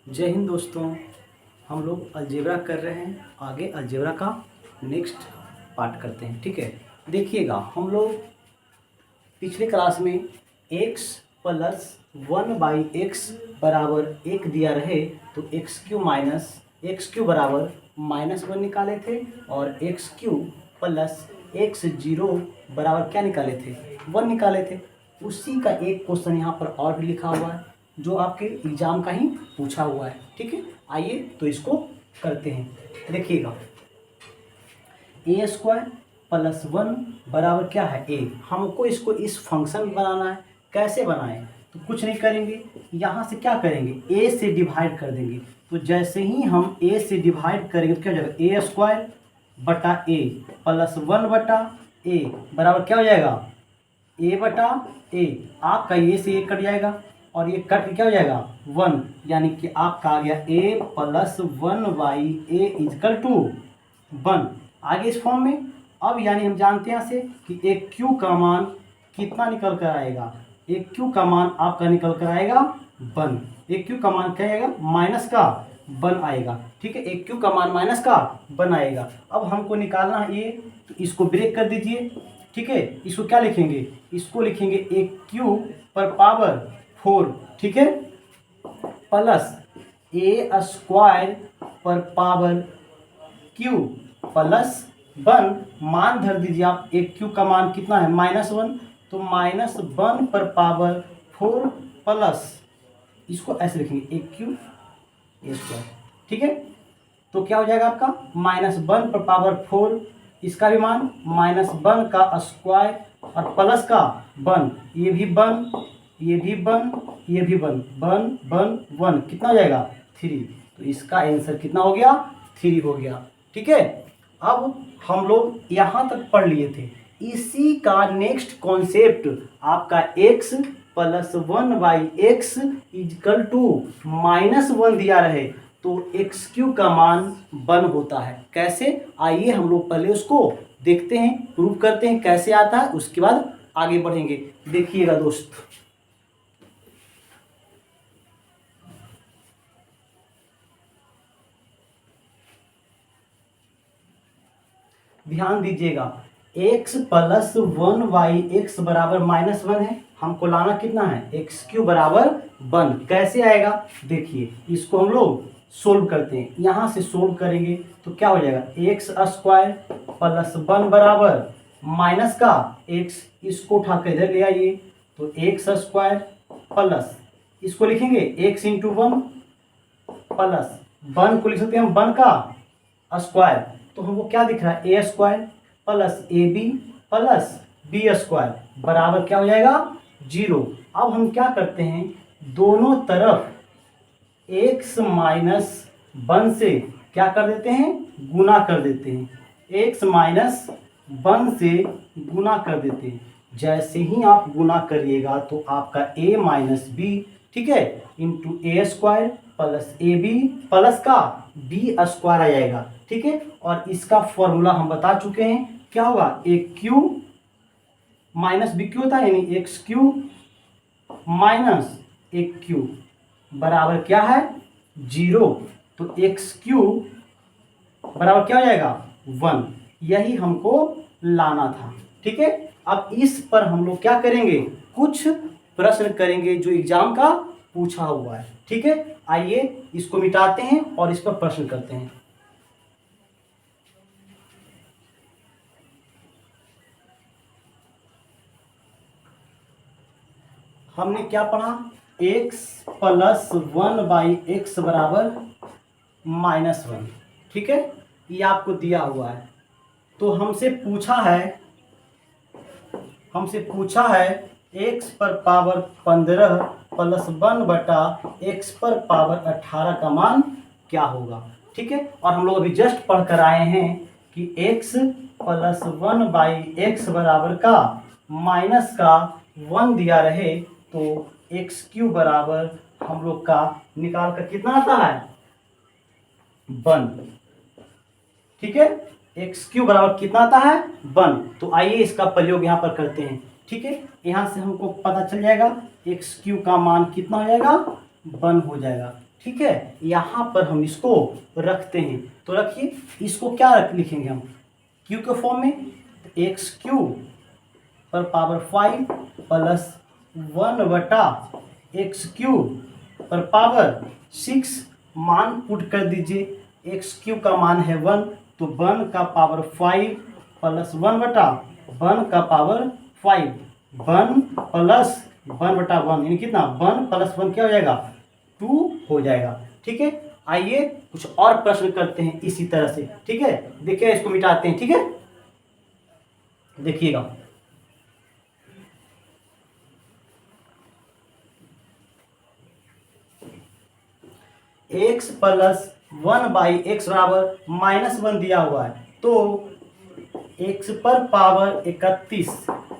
जय हिंद दोस्तों। हम लोग अलजेब्रा कर रहे हैं। आगे अलजेब्रा का नेक्स्ट पार्ट करते हैं। ठीक है, देखिएगा हम लोग पिछले क्लास में x प्लस 1/x बराबर 1 दिया रहे तो एक्स क्यू बराबर -1 निकाले थे और एक्स क्यू प्लस x0 बराबर क्या निकाले थे, 1 निकाले थे। उसी का एक क्वेश्चन यहाँ पर और भी लिखा हुआ है जो आपके एग्जाम का ही पूछा हुआ है। ठीक है, आइए तो इसको करते हैं। देखिएगा a² प्लस 1 बराबर क्या है a। हमको इसको इस फंक्शन में बनाना है। कैसे बनाएं? तो कुछ नहीं करेंगे, यहाँ से क्या करेंगे, a से डिवाइड कर देंगे। तो जैसे ही हम a से डिवाइड करेंगे तो क्या हो जाएगा, a² बटा a प्लस 1 बटा a बराबर क्या हो जाएगा, a बटा a। आपका ये से a कट जाएगा और ये कट क्या हो जाएगा 1, यानी कि आपका आ गया a plus 1/a is equal to 1। आगे इस फॉर्म में अब यानी हम जानते हैं यहाँ से कि एक क्यू का मान कितना निकल कर आएगा, एक क्यू का मान आपका निकल कर आएगा 1। एक क्यू का मान क्या आएगा, माइनस का 1 आएगा। ठीक है, एक क्यू का मान माइनस का 1 आएगा। अब हमको निकालना है ये, तो इसको ब्रेक कर दीजिए। ठीक है, इसको क्या लिखेंगे, इसको लिखेंगे एक क्यू पर पावर 4। ठीक है, प्लस a² पर पावर q प्लस 1। मान धर दीजिए आप, एक क्यू का मान कितना है -1, तो -1 पर पावर 4 प्लस इसको ऐसे लिखेंगे एक क्यू a²। ठीक है, तो क्या हो जाएगा आपका -1 पर पावर 4, इसका भी मान -1 का स्क्वायर और प्लस का 1, ये भी 1, ये भी 1, ये भी 1, 1 1 1, कितना हो जाएगा 3। तो इसका आंसर कितना हो गया, 3 हो गया। ठीक है, अब हम लोग यहाँ तक पढ़ लिए थे। इसी का नेक्स्ट कॉन्सेप्ट आपका x plus 1/x is equal to -1 दिया रहे तो एक्स क्यू का मान 1 होता है। कैसे, आइए हम लोग पहले उसको देखते हैं, प्रूव करते हैं कैसे आता है, उसके बाद आगे बढ़ेंगे। देखिएगा दोस्त, ध्यान दीजिएगा, x प्लस 1/x बराबर -1 है। हमको लाना कितना है, एक्स क्यू बराबर 1। कैसे आएगा, देखिए इसको हम लोग सोल्व करते हैं। यहाँ से सोल्व करेंगे तो क्या हो जाएगा, x² प्लस 1 बराबर माइनस का x, इसको उठा कर इधर ले आइए तो x² प्लस इसको लिखेंगे x इंटू 1 प्लस 1 को लिख सकते हैं हम 1 का स्क्वायर। तो हमको क्या दिख रहा है, a² plus ab plus b² बराबर क्या हो जाएगा 0। अब हम क्या करते हैं, दोनों तरफ x माइनस 1 से क्या कर देते हैं, गुना कर देते हैं। x माइनस 1 से गुना कर देते हैं। जैसे ही आप गुना करिएगा तो आपका a माइनस b, ठीक है, into a² plus ab plus का b² आ जाएगा। ठीक है, और इसका फॉर्मूला हम बता चुके हैं, क्या होगा, एक क्यू माइनस बी क्यू होता है, यानी एक्स क्यू माइनस एक क्यू बराबर क्या है 0। तो एक्स क्यू बराबर क्या हो जाएगा 1। यही हमको लाना था। ठीक है, अब इस पर हम लोग क्या करेंगे, कुछ प्रश्न करेंगे जो एग्जाम का पूछा हुआ है। ठीक है, आइए इसको मिटाते हैं और इस पर प्रश्न करते हैं। हमने क्या पढ़ा, x प्लस 1/x बराबर -1। ठीक है, ये आपको दिया हुआ है। तो हमसे पूछा है x पर पावर 15 प्लस 1 बटा x पर पावर 18 का मान क्या होगा। ठीक है, और हम लोग अभी जस्ट पढ़ कर आए हैं कि x प्लस 1/x बराबर का माइनस का 1 दिया रहे तो एक्स क्यू बराबर हम लोग का निकाल कर कितना आता है 1। ठीक है, एक्स क्यू बराबर कितना आता है 1। तो आइए इसका प्रयोग यहाँ पर करते हैं। ठीक है, यहाँ से हमको पता चल जाएगा एक्स क्यू का मान कितना हो जाएगा 1 हो जाएगा। ठीक है, यहाँ पर हम इसको रखते हैं। तो रखिए, इसको क्या लिखेंगे हम क्यू के फॉर्म में, एक्स क्यू पर पावर 5 प्लस 1/एक्स क्यू पर पावर 6। मान पुट कर दीजिए, एक्स क्यू का मान है 1, तो 1 का पावर 5 प्लस 1/1 का पावर 5, 1 प्लस 1/1 यानी कितना, 1 प्लस 1 क्या हो जाएगा, 2 हो जाएगा। ठीक है, आइए कुछ और प्रश्न करते हैं इसी तरह से। ठीक है, देखिए इसको मिटाते हैं। ठीक है, देखिएगा, एक्स प्लस 1/x बराबर -1 दिया हुआ है, तो x पर पावर 31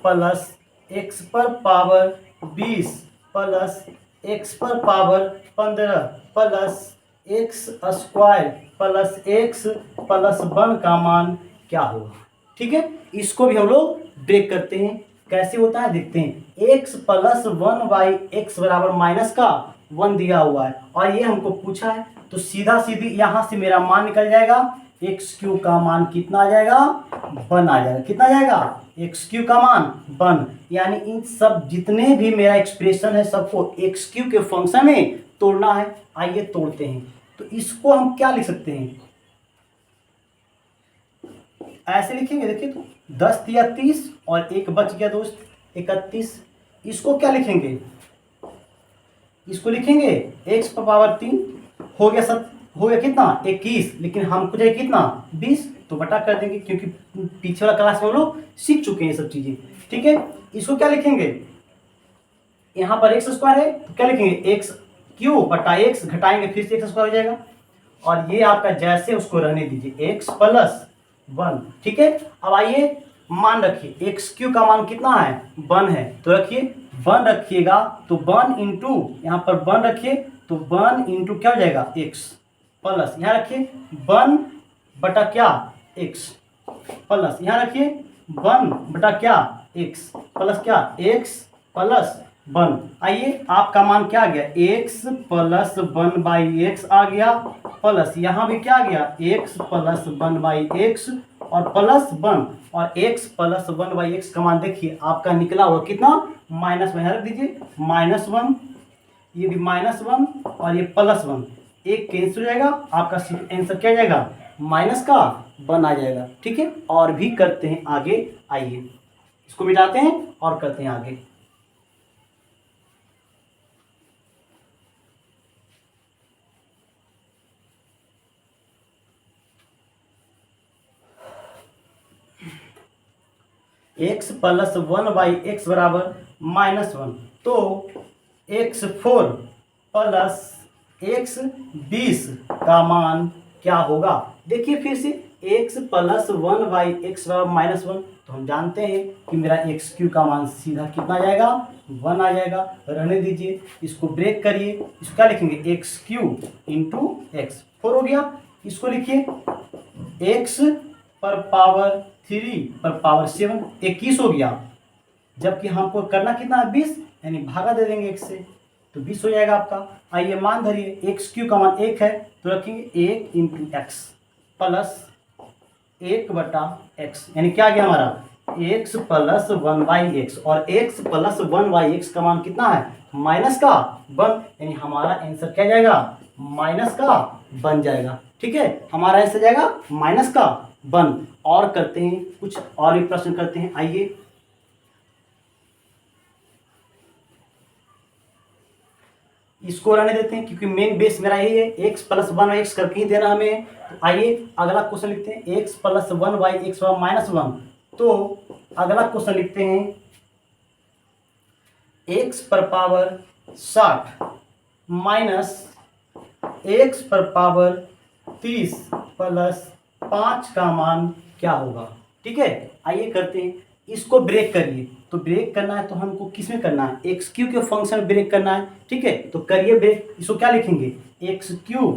प्लस x पर पावर 20 प्लस x पर power 15 plus x square plus x plus 1 का मान क्या होगा। ठीक है, इसको भी हम लोग ब्रेक करते हैं, कैसे होता है देखते हैं। x प्लस 1/x बराबर माइनस का 1 दिया हुआ है और ये हमको पूछा है, तो सीधा सीधी यहाँ से मेरा मान निकल जाएगा, एक्स क्यू का मान कितना आ जाएगा, 1 आ जाएगा। कितना आ जाएगा, एक्स क्यू का मान 1। यानी इन सब जितने भी मेरा एक्सप्रेशन है सबको एक्स क्यू के फंक्शन में तोड़ना है। आइए तोड़ते हैं, तो इसको हम क्या लिख सकते हैं, ऐसे लिखेंगे। देखिए, तो 10 या 30 और एक बच गया दोस्त 31। इसको क्या लिखेंगे, इसको लिखेंगे x पर पावर 3 हो गया, सब हो गया कितना 21, लेकिन हमको चाहिए कितना 20, तो बटा कर देंगे क्योंकि पीछे वाला क्लास में हम लोग सीख चुके हैं ये सब चीजें। ठीक है, इसको क्या लिखेंगे, यहाँ पर एक्स स्क्वायर है तो क्या लिखेंगे, एक्स क्यू बटा एक्स, घटाएंगे फिर से एक्स स्क्वायर हो जाएगा, और ये आपका जैसे उसको रहने दीजिए एक्स प्लस 1। ठीक है, अब आइए मान रखिए, एक्स क्यू का मान कितना है 1 है, तो रखिए 1 रखिएगा, तो 1 इंटू यहाँ पर 1 रखिए, तो 1 इंटू क्या हो जाएगा एक्स प्लस यहाँ रखिए 1 बटा क्या एक्स प्लस यहाँ रखिए 1 बटा क्या एक्स प्लस क्या एक्स प्लस 1। आइए आपका मान क्या आ गया, एक्स प्लस 1/x आ गया, प्लस यहाँ भी क्या आ गया एक्स प्लस 1/x और प्लस 1, और x प्लस 1/x का मान देखिए आपका निकला हुआ कितना, -1 रख दीजिए, -1, ये भी -1 और ये +1, एक कैंसिल हो जाएगा, आपका आंसर क्या आ जाएगा, -1 आ जाएगा। ठीक है, और भी करते हैं आगे, आइए इसको मिटाते हैं और करते हैं आगे। x प्लस 1/x बराबर -1, तो x4 प्लस x20 का मान क्या होगा। देखिए फिर से x प्लस 1/x बराबर -1, तो हम जानते हैं कि मेरा एक्स क्यू का मान सीधा कितना आ जाएगा, 1 आ जाएगा। रहने दीजिए, इसको ब्रेक करिए, इसको क्या लिखेंगे, एक्स क्यू इंटू एक्स, 4 हो गया। इसको लिखिए x पर पावर 3 पर पावर 7, 21 हो गया, जबकि हमको करना कितना है 20, यानी भागा दे देंगे x से, तो 20 हो जाएगा आपका। आइए मान धरिए एक्स क्यू का मान 1 है, तो रखेंगे 1 इंटू एक्स प्लस 1/x, यानी क्या आ गया हमारा x प्लस 1/x, और x प्लस 1/x का मान कितना है -1, यानी हमारा आंसर क्या जाएगा, -1 जाएगा। ठीक है, हमारा आंसर जाएगा -1। और करते हैं कुछ और भी प्रश्न करते हैं, आइए इसको रहने देते हैं क्योंकि मेन बेस मेरा यही है, x प्लस 1/x करके ही देना हमें। तो आइए अगला क्वेश्चन लिखते हैं, x प्लस 1/x -1, तो अगला क्वेश्चन लिखते हैं x पर पावर 60 माइनस x पर पावर 30 प्लस 5 का मान क्या होगा। ठीक है, आइए करते हैं, इसको ब्रेक करिए, तो ब्रेक करना है तो हमको किस में करना है, एक्स क्यू के फंक्शन में ब्रेक करना है। ठीक है, तो करिए ब्रेक, इसको क्या लिखेंगे, एक्स क्यू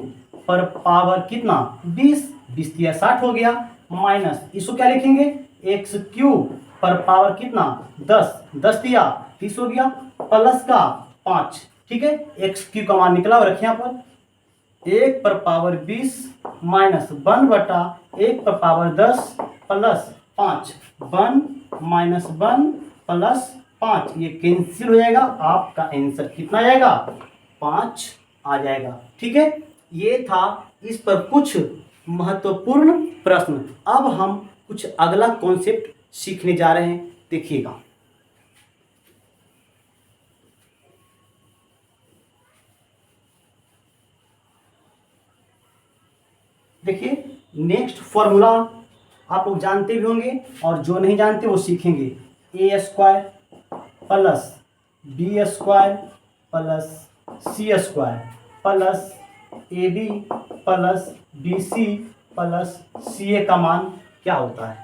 पर पावर कितना 20 दिया 60 हो गया, माइनस इसको क्या लिखेंगे, एक्स क्यू पर पावर कितना 10 दिया 30 हो गया, प्लस का 5। ठीक है, एक्स क्यू का मान निकला और रखे यहाँ पर, 1 पर पावर 20 माइनस 1 बटा 1 पर पावर 10 प्लस 5, 1 माइनस 1 प्लस 5, ये कैंसिल हो जाएगा। आपका आंसर कितना आएगा? 5 आ जाएगा। ठीक है, ये था इस पर कुछ महत्वपूर्ण प्रश्न। अब हम कुछ अगला कॉन्सेप्ट सीखने जा रहे हैं, देखिएगा। देखिए, नेक्स्ट फॉर्मूला आप लोग जानते भी होंगे और जो नहीं जानते वो सीखेंगे। A square plus B square plus C square plus A B plus B C plus C A का मान क्या होता है?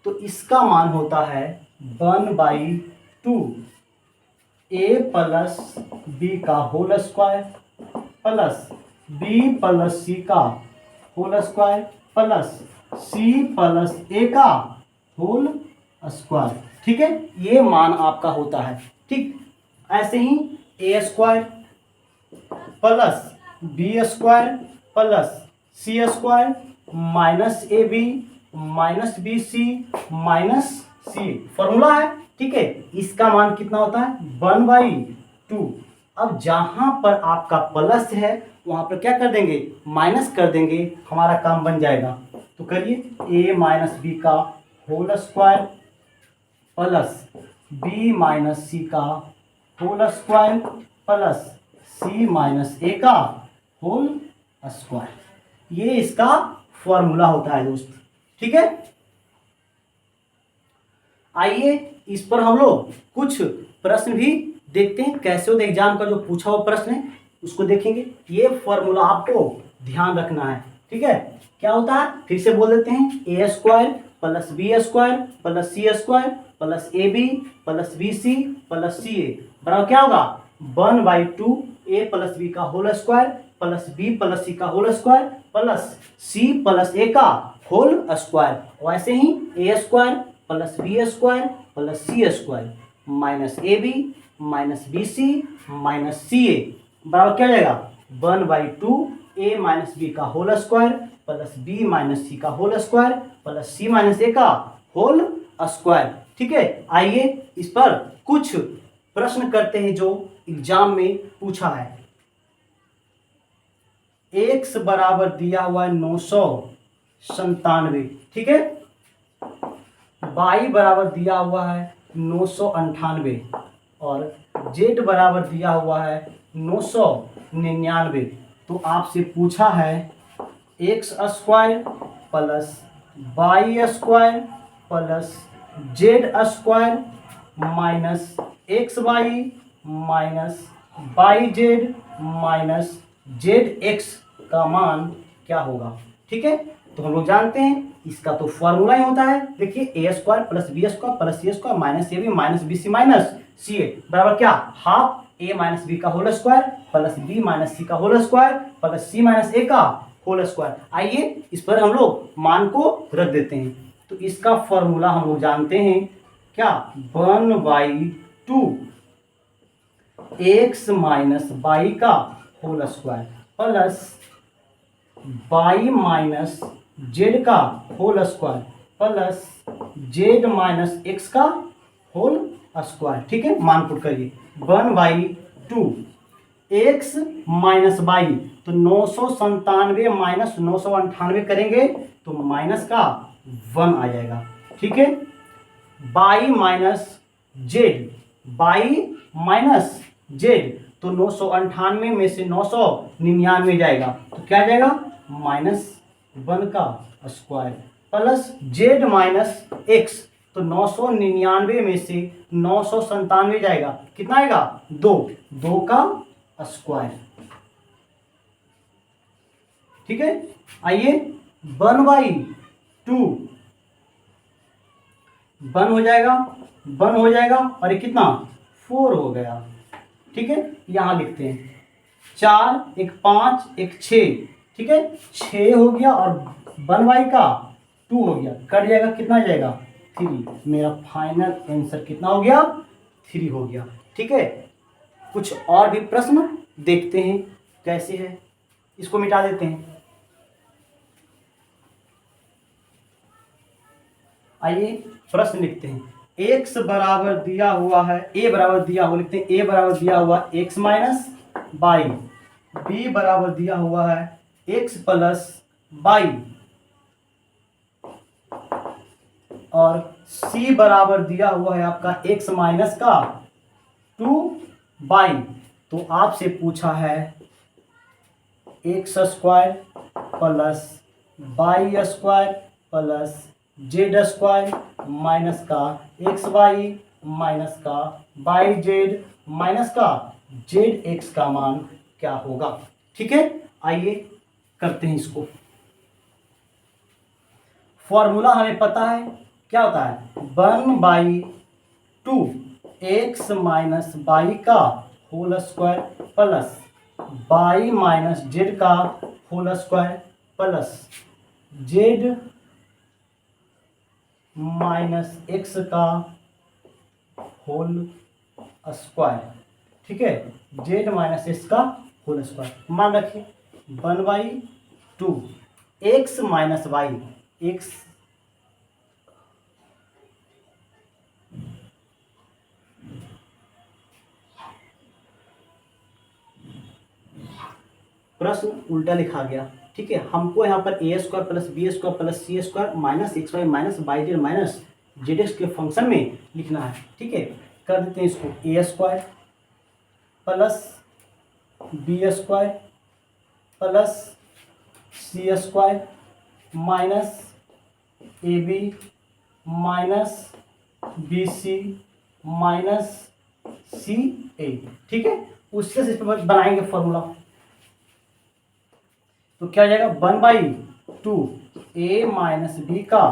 तो इसका मान होता है 1/2 ए प्लस बी का whole square plus B plus C का whole square plus C plus A का होल स्क्वायर। ठीक है, ये मान आपका होता है। ठीक, ऐसे ही A square plus B square plus C square minus A B minus B C minus C, formula है। ठीक है, इसका मान कितना होता है? 1/2। अब जहां पर आपका प्लस है वहां पर क्या कर देंगे? माइनस कर देंगे, हमारा काम बन जाएगा। तो करिए, ए माइनस बी का whole square plus B minus C का whole square plus C minus A का होल स्क्वायर, ये इसका फॉर्मूला होता है दोस्त। ठीक है, आइए इस पर हम लोग कुछ प्रश्न भी देखते हैं कैसे होता है। एग्जाम का जो पूछा हुआ प्रश्न है उसको देखेंगे। ये फॉर्मूला आपको ध्यान रखना है। ठीक है, क्या होता है फिर से बोल देते हैं। A square plus B square plus C square plus A B plus B C plus C A बराबर क्या होगा? 1/2 ए प्लस बी का whole square plus B plus C का whole square plus C plus A का whole square. वैसे ही A square plus B square plus C square minus A B minus B C minus C A बराबर क्या जाएगा? 1/2 A minus B का whole square plus B minus C का whole square plus C minus A का whole square. ठीक है, आइए इस पर कुछ प्रश्न करते हैं जो एग्जाम में पूछा है। एक्स बराबर दिया हुआ है 997। ठीक है, वाई बराबर दिया हुआ है 998 और जेड बराबर दिया हुआ है 999। तो आपसे पूछा है x square plus y square plus z square minus x Y minus y z minus Z x का मान क्या होगा? ठीक है, तो हम लोग जानते हैं इसका तो फॉर्मूला ही होता है। देखिए, A square plus B square plus C square minus A B minus B C minus C A बराबर क्या? हाफ ए माइनस बी का whole square plus B minus C का whole square plus C minus A का whole square. आइए इस पर हम लोग मान को रख देते हैं। तो इसका फॉर्मूला हम लोग जानते हैं क्या? 1/2 एक्स माइनस वाई का whole square plus Y minus Z का whole square plus Z minus X का होल स्क्वायर। ठीक है, मान पुट करिए। 1/2 एक्स माइनस वाई, तो 997 माइनस 998 करेंगे तो माइनस का 1 आ जाएगा। ठीक है, y minus z, y minus z, तो 998 में से 999 जाएगा तो क्या जाएगा? -1 का square plus Z minus x, तो 999 में से 997 जाएगा, कितना आएगा? 2 का स्क्वायर। ठीक है, आइए 1/2 1 हो जाएगा, 1 हो जाएगा और ये कितना? 4 हो गया। ठीक है, यहां लिखते हैं 4 1 5 1 6। ठीक है, 6 हो गया और 1/2 का 2 हो गया, कट जाएगा, कितना जाएगा? 3। मेरा फाइनल आंसर कितना हो गया? 3 हो गया। ठीक है, कुछ और भी प्रश्न देखते हैं कैसे है। इसको मिटा देते हैं। आइए प्रश्न लिखते हैं। x बराबर दिया हुआ है, a बराबर दिया हुआ, लिखते हैं a बराबर दिया हुआ x माइनस बाई, b बराबर दिया हुआ है x प्लस बाई, और c बराबर दिया हुआ है आपका x माइनस का 2 बाई। तो आपसे पूछा है x square plus by square plus z square minus का एक्स वाई माइनस का बाई जेड माइनस का जेड एक्स का मान क्या होगा। ठीक है, आइए करते हैं इसको। फॉर्मूला हमें पता है, क्या होता है 1/2 एक्स माइनस बाई का whole square plus Y minus Z का whole square plus Z minus X का होल स्क्वायर। ठीक है, जेड माइनस एक्स का होल स्क्वायर। मान रखिए 1/2 एक्स माइनस वाई, एक्स प्रश्न उल्टा लिखा गया। ठीक है, हमको यहाँ पर A square plus B square plus C square minus x Y minus Y Z minus Z X के फंक्शन में लिखना है। ठीक है, कर देते हैं इसको। A square plus B square plus C square minus A B minus B C minus C A. ठीक है, उससे इस पर बनाएंगे फॉर्मूला। तो क्या हो जाएगा 1/2 ए माइनस बी का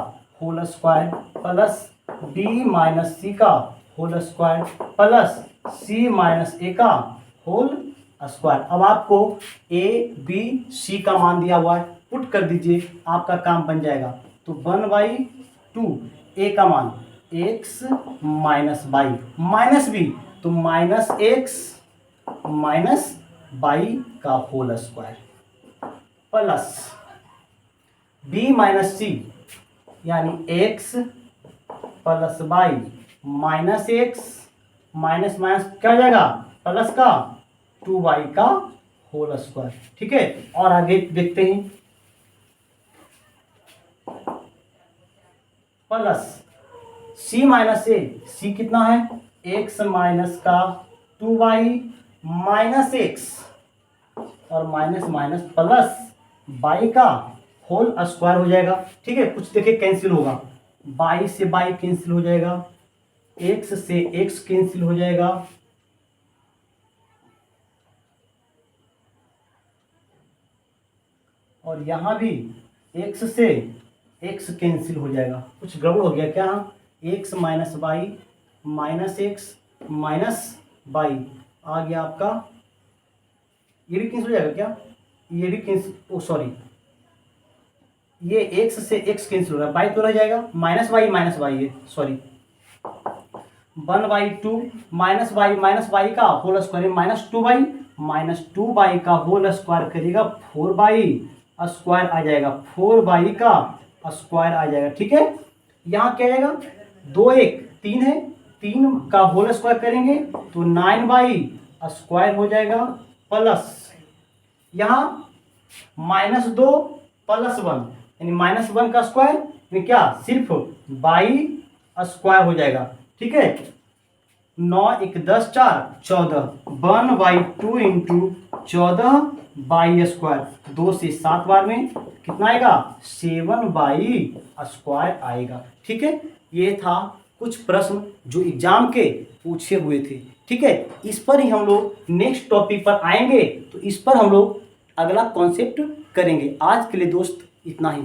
whole square plus B minus C का whole square plus C minus A का होल स्क्वायर। अब आपको ए बी सी का मान दिया हुआ है, पुट कर दीजिए, आपका काम बन जाएगा। तो 1/2 ए का मान X minus Y minus B, तो माइनस एक्स माइनस बाई का whole square plus B minus C यानी X plus Y minus X minus minus क्या हो जाएगा प्लस का 2y का होल स्क्वायर। ठीक है, और आगे देखते हैं। प्लस c माइनस ए, सी कितना है x माइनस का 2y माइनस एक्स और माइनस माइनस प्लस बाई का होल स्क्वायर हो जाएगा। ठीक है, कुछ देखिए कैंसिल होगा, बाई से बाई कैंसिल हो जाएगा, एक्स से एक्स कैंसिल हो जाएगा, और यहां भी एक्स से एक्स कैंसिल हो जाएगा। कुछ गड़बड़ हो गया क्या, X minus Y minus X minus Y आ गया आपका, ये भी कैंसिल हो जाएगा क्या, ये भी कैंसिल, ओ सॉरी, ये एक्स से एक्स कैंसिल हो रहा है, बाई तो रह जाएगा, माइनस वाई है, सॉरी 1/2 माइनस वाई का होल स्क्वायर माइनस 2y का होल स्क्वायर करेगा 4y स्क्वायर आ जाएगा, 4y का स्क्वायर आ जाएगा। ठीक है, यहाँ क्या आएगा 2 1 3 है, 3 का होल स्क्वायर करेंगे तो 9y स्क्वायर हो जाएगा प्लस यहाँ -2 + 1 यानी -1 का स्क्वायर में क्या सिर्फ बाई स्क्वायर हो जाएगा। ठीक है, 9 1 10 4 14 1/2 इंटू 14 बाई स्क्वायर, 2 से 7 बार में कितना आएगा 7 बाई स्क्वायर आएगा। ठीक है, ये था कुछ प्रश्न जो एग्जाम के पूछे हुए थे। ठीक है, इस पर ही हम लोग नेक्स्ट टॉपिक पर आएंगे, तो इस पर हम लोग अगला कॉन्सेप्ट करेंगे। आज के लिए दोस्त इतना ही।